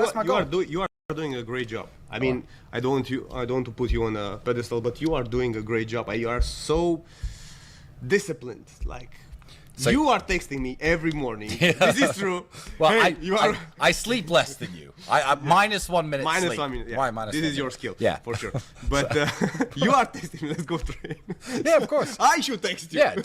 That's my goal. You are doing a great job. I mean, I don't want to put you on a pedestal, but you are doing a great job. You are so disciplined. Like, So- you are texting me every morning. This is true. Well, Hey, I sleep less than you. I minus 1 minute minus sleep. 1 minute. Yeah. Why minus This 1 is your minute? skill. Yeah. For sure. But you are texting me. Let's go train. Yeah, of course. I should text you. Yeah,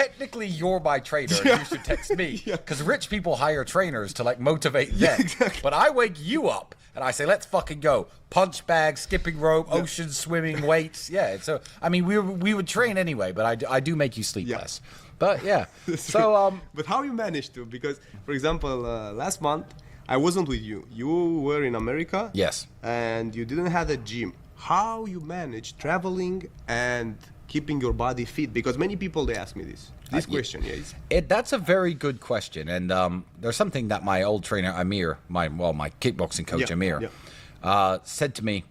technically you're my trainer. And you should text me because rich people hire trainers to like motivate them. exactly. But I wake you up and I say, "Let's fucking go! Punch bag, skipping rope, ocean swimming, weights." Yeah. So I mean, we would train anyway, but I do make you sleep less. But yeah. So but how you managed to? Because for example, last month I wasn't with you. You were in America. Yes. And you didn't have a gym. How you manage traveling and keeping your body fit? Because many people they ask me this question. Yeah. That's a very good question, and there's something that my old trainer Amir, my kickboxing coach Amir, said to me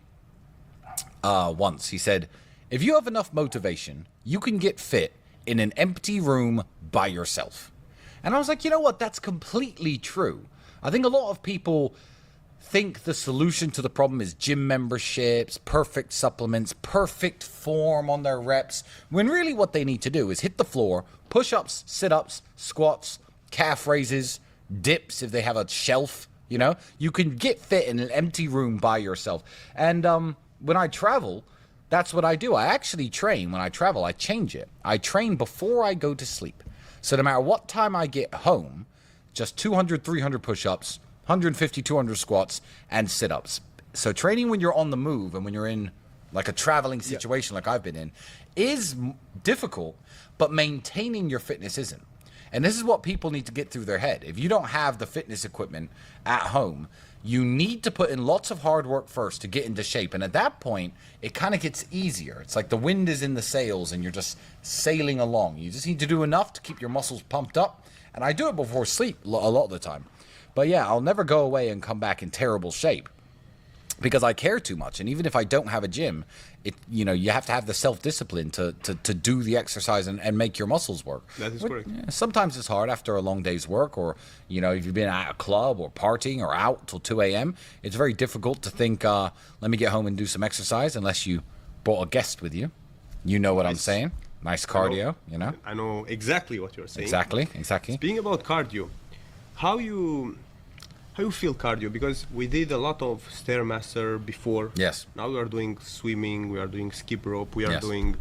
once. He said, "If you have enough motivation, you can get fit in an empty room by yourself." And I was like, you know what? That's completely true. I think a lot of people think the solution to the problem is gym memberships, perfect supplements, perfect form on their reps, when really what they need to do is hit the floor, push-ups, sit-ups, squats, calf raises, dips if they have a shelf, you know? You can get fit in an empty room by yourself. And when I travel, that's what I do. I actually train. When I travel, I change it. I train before I go to sleep. So no matter what time I get home, just 200, 300 push-ups, 150, 200 squats, and sit-ups. So training when you're on the move and when you're in like a traveling situation like I've been in is difficult, but maintaining your fitness isn't. And this is what people need to get through their head. If you don't have the fitness equipment at home, you need to put in lots of hard work first to get into shape. And at that point, it kind of gets easier. It's like the wind is in the sails and you're just sailing along. You just need to do enough to keep your muscles pumped up. And I do it before sleep a lot of the time. But yeah, I'll never go away and come back in terrible shape because I care too much. And even if I don't have a gym, you have to have the self-discipline to do the exercise and make your muscles work. That is correct. Sometimes it's hard after a long day's work, or, if you've been at a club or partying or out till 2 a.m., it's very difficult to think, let me get home and do some exercise unless you brought a guest with you. You know what I'm saying? Nice cardio, I know exactly what you're saying. Exactly. Speaking about cardio, how you feel cardio? Because we did a lot of Stairmaster before. Yes. Now we are doing swimming, we are doing skip rope, we are doing,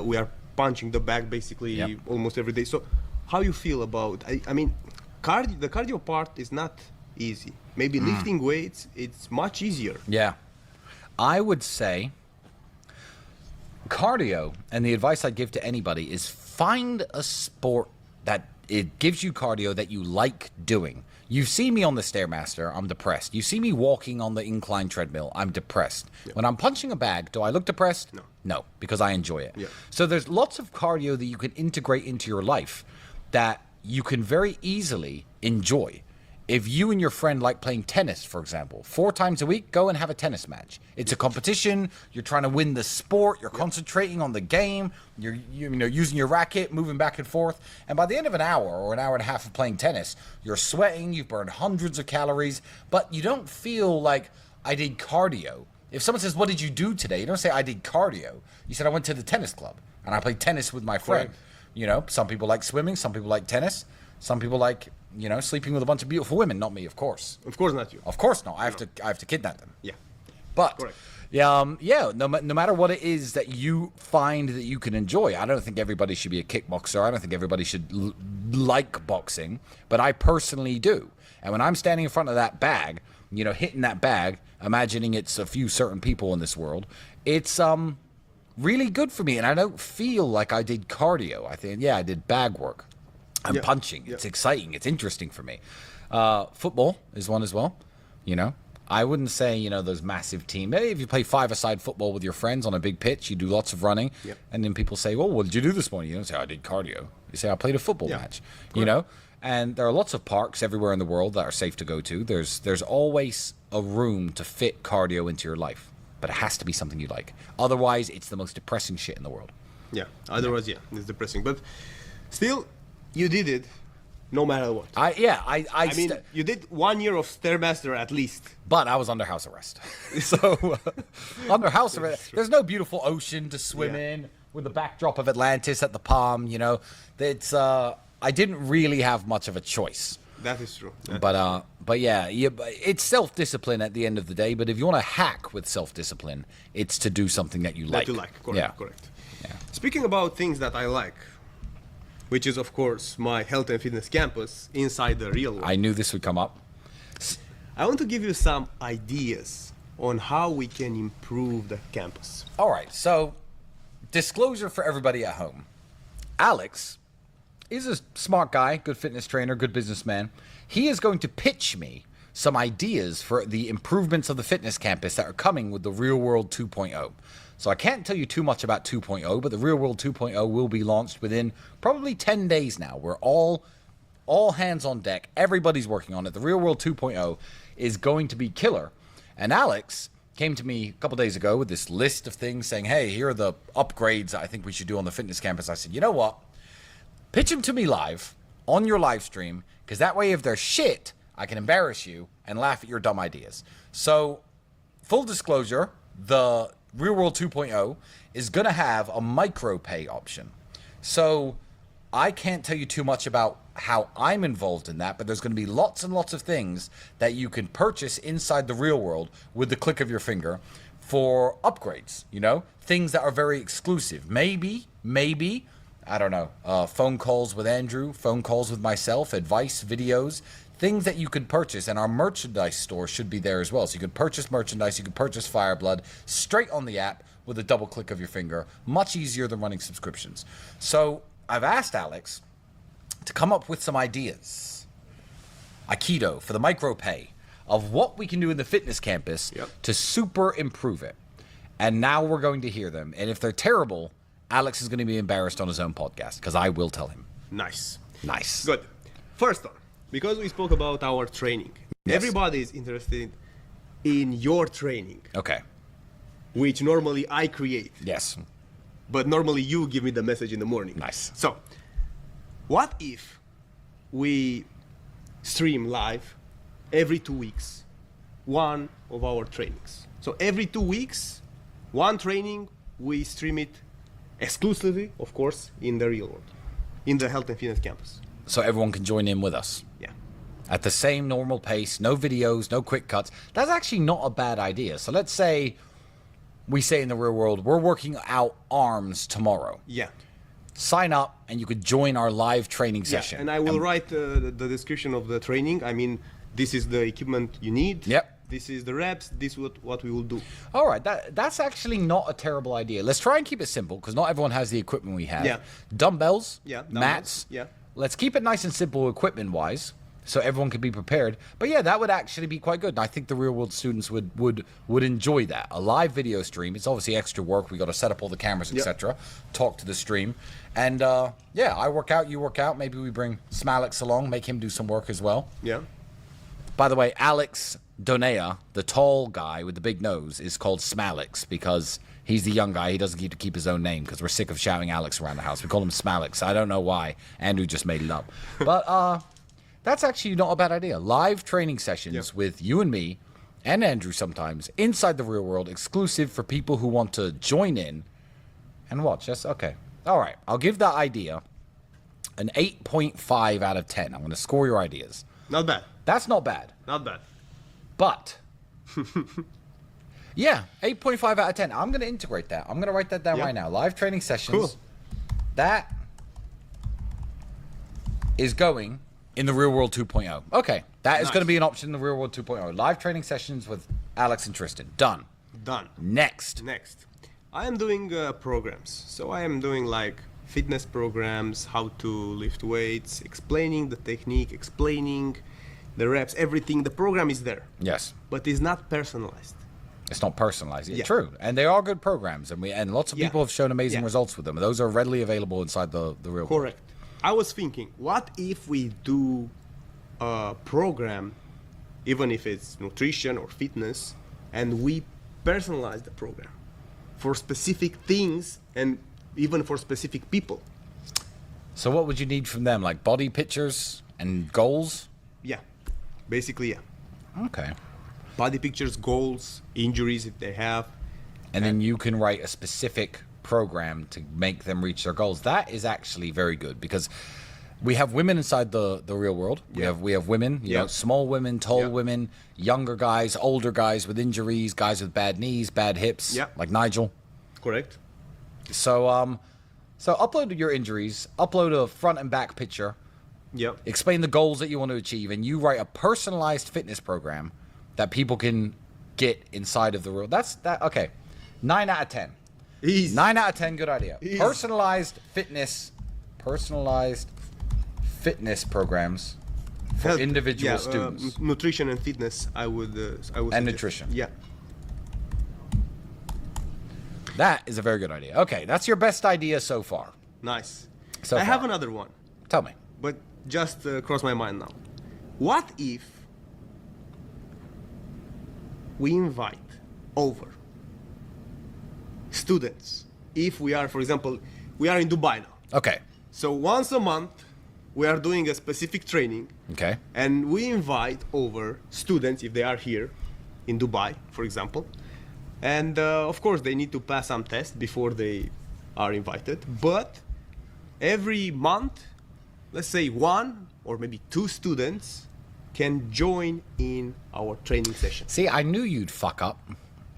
we are punching the bag basically almost every day. So how you feel about, I mean, the cardio part is not easy. Maybe lifting weights, it's much easier. Yeah. I would say cardio, and the advice I'd give to anybody is find a sport that it gives you cardio that you like doing. You see me on the Stairmaster, I'm depressed. You see me walking on the incline treadmill, I'm depressed. When I'm punching a bag, do I look depressed? No, because I enjoy it. So there's lots of cardio that you can integrate into your life that you can very easily enjoy. If you and your friend like playing tennis, for example, 4 times a week, go and have a tennis match. It's a competition. You're trying to win the sport. You're concentrating on the game. You're using your racket, moving back and forth. And by the end of an hour or an hour and a half of playing tennis, you're sweating. You've burned hundreds of calories, but you don't feel like I did cardio. If someone says, "What did you do today?" You don't say, "I did cardio." You said, "I went to the tennis club and I played tennis with my friend." Some people like swimming. Some people like tennis. Some people like, sleeping with a bunch of beautiful women. Not me, of course. Of course not you. Of course not. I have to kidnap them. Yeah. But correct. No matter what it is that you find that you can enjoy. I don't think everybody should be a kickboxer. I don't think everybody should like boxing, but I personally do. And when I'm standing in front of that bag, hitting that bag, imagining it's a few certain people in this world, it's really good for me. And I don't feel like I did cardio. I think, I did bag work. I'm punching. It's exciting. It's interesting for me. Football is one as well. I wouldn't say, those massive teams. Maybe if you play 5-a-side football with your friends on a big pitch, you do lots of running. And then people say, well, what did you do this morning? You don't say, I did cardio. You say, I played a football match. And there are lots of parks everywhere in the world that are safe to go to. There's always a room to fit cardio into your life. But it has to be something you like. Otherwise, it's the most depressing shit in the world. Otherwise, it's depressing. But still, you did it. no matter what. I mean, you did 1 year of Stairmaster at least. But I was under house arrest. So, under house arrest, there's no beautiful ocean to swim in with the backdrop of Atlantis at the Palm, you know. It's, I didn't really have much of a choice. That is true. But yeah, it's self-discipline at the end of the day. But if you want to hack with self-discipline, it's to do something that you like. That you like, correct, yeah. correct. Yeah. Speaking about things that I like, which is, of course, my health and fitness campus inside the real world. I knew this would come up. I want to give you some ideas on how we can improve the campus. All right, so disclosure for everybody at home. Alex is a smart guy, good fitness trainer, good businessman. He is going to pitch me some ideas for the improvements of the fitness campus that are coming with the Real World 2.0. So I can't tell you too much about 2.0, but the Real World 2.0 will be launched within probably 10 days now. We're all hands on deck. Everybody's working on it. The Real World 2.0 is going to be killer. And Alex came to me a couple days ago with this list of things saying, hey, here are the upgrades I think we should do on the fitness campus. I said, you know what? Pitch them to me live on your live stream, because that way if they're shit, I can embarrass you and laugh at your dumb ideas. So, full disclosure, the Real World 2.0 is going to have a micro pay option. So I can't tell you too much about how I'm involved in that, but there's going to be lots and lots of things that you can purchase inside the real world with the click of your finger for upgrades, you know, things that are very exclusive. Maybe, I don't know, phone calls with Andrew, phone calls with myself, advice, videos, things that you could purchase, and our merchandise store should be there as well. So you could purchase merchandise, you could purchase Fireblood straight on the app with a double click of your finger. Much easier than running subscriptions. So I've asked Alex to come up with some ideas, Aikido, for the micro pay of what we can do in the fitness campus to super improve it. And now we're going to hear them. And if they're terrible, Alex is going to be embarrassed on his own podcast, because I will tell him. Nice. Good. First one. Because we spoke about our training, everybody is interested in your training. Okay. Which normally I create. Yes. But normally you give me the message in the morning. Nice. So, what if we stream live every 2 weeks one of our trainings? So every 2 weeks, one training, we stream it exclusively, of course, in the real world, in the health and fitness campus. So everyone can join in with us. Yeah. At the same normal pace, no videos, no quick cuts. That's actually not a bad idea. So let's say we say in the real world, we're working out arms tomorrow. Yeah. Sign up and you could join our live training session. And I will write the description of the training. I mean, this is the equipment you need. Yep. This is the reps. This is what we will do. All right. That's actually not a terrible idea. Let's try and keep it simple, because not everyone has the equipment we have. Yeah. Dumbbells. Yeah. Mats. Yeah. Let's keep it nice and simple equipment-wise, so everyone can be prepared. But yeah, that would actually be quite good. And I think the real-world students would enjoy that. A live video stream. It's obviously extra work. We got to set up all the cameras, etc. Talk to the stream. And yeah, I work out, you work out. Maybe we bring Smalix along, make him do some work as well. Yeah. By the way, Alex Donea, the tall guy with the big nose, is called Smalix because he's the young guy. He doesn't get to keep his own name because we're sick of shouting Alex around the house. We call him Smalix. I don't know why. Andrew just made it up. But that's actually not a bad idea. Live training sessions with you and me and Andrew sometimes inside the real world, exclusive for people who want to join in and watch. Yes, okay. All right. I'll give that idea an 8.5 out of 10. I'm going to score your ideas. Not bad. That's not bad. Not bad. But, yeah, 8.5 out of 10. I'm going to integrate that. I'm going to write that down right now. Live training sessions. Cool. That is going in the Real World 2.0. Okay, that is going to be an option in the Real World 2.0. Live training sessions with Alex and Tristan. Done. Next. I am doing programs. So I am doing like fitness programs, how to lift weights, explaining the technique, explaining the reps, everything. The program is there. Yes. But it's not personalized. It's not personalized. Yeah. True. And they are good programs. And lots of people have shown amazing results with them. Those are readily available inside the real world. Correct. I was thinking, what if we do a program, even if it's nutrition or fitness, and we personalize the program for specific things and even for specific people? So what would you need from them? Like body pictures And goals? Yeah, basically, yeah. Okay. Body pictures, goals, injuries if they have. And then you can write a specific program to make them reach their goals. That is actually very good because we have women inside the real world. We have women, you know, small women, tall women, younger guys, older guys with injuries, guys with bad knees, bad hips, like Nigel. Correct. So so upload your injuries, upload a front and back picture. Yep. Explain the goals that you want to achieve, and you write a personalized fitness program that people can get inside of the real. Okay. 9 out of 10. Easy. 9 out of 10, good idea. Easy. Personalized fitness programs for individual students. Nutrition and fitness, I would suggest. Nutrition. Yeah. That is a very good idea. Okay, that's your best idea so far. Nice. So I far. have another one, Tell me. but just crossed my mind now. What if we invite over students? If we are, for example, we are in Dubai now. Okay. So once a month, we are doing a specific training. Okay. And we invite over students if they are here in Dubai, for example. And of course, they need to pass some tests before they are invited. But every month, let's say 1 or maybe 2 students can join in our training session. See, I knew you'd fuck up.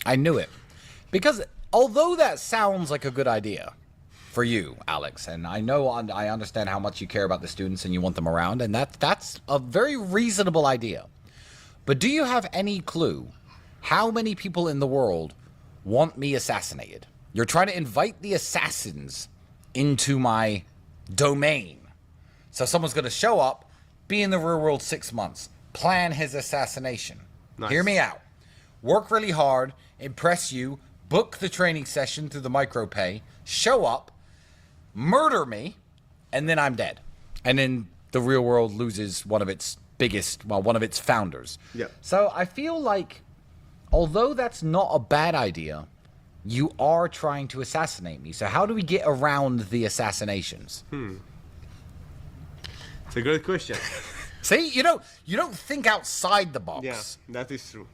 I knew it. Because although that sounds like a good idea for you, Alex, and I know I understand how much you care about the students and you want them around, and that's a very reasonable idea. But do you have any clue how many people in the world want me assassinated? You're trying to invite the assassins into my domain. So someone's going to show up, be in the real world 6 months, plan his assassination. Nice. Hear me out. Work really hard, impress you, book the training session through the micropay, show up, murder me, and then I'm dead. And then the real world loses one of its founders. Yeah. So I feel like, although that's not a bad idea, you are trying to assassinate me. So how do we get around the assassinations? It's a great question. See, you don't think outside the box. Yeah, that is true.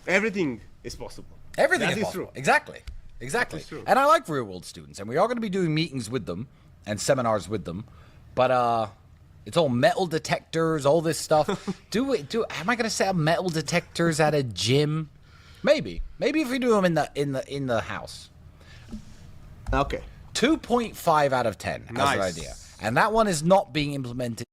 Everything is possible. Everything That is is possible. true. Exactly. That is true. And I like real world students, and we are going to be doing meetings with them and seminars with them. But it's all metal detectors, all this stuff. Am I going to set up metal detectors at a gym? Maybe if we do them in the house. Okay. 2.5 out of 10 as an Nice. idea. And that one is not being implemented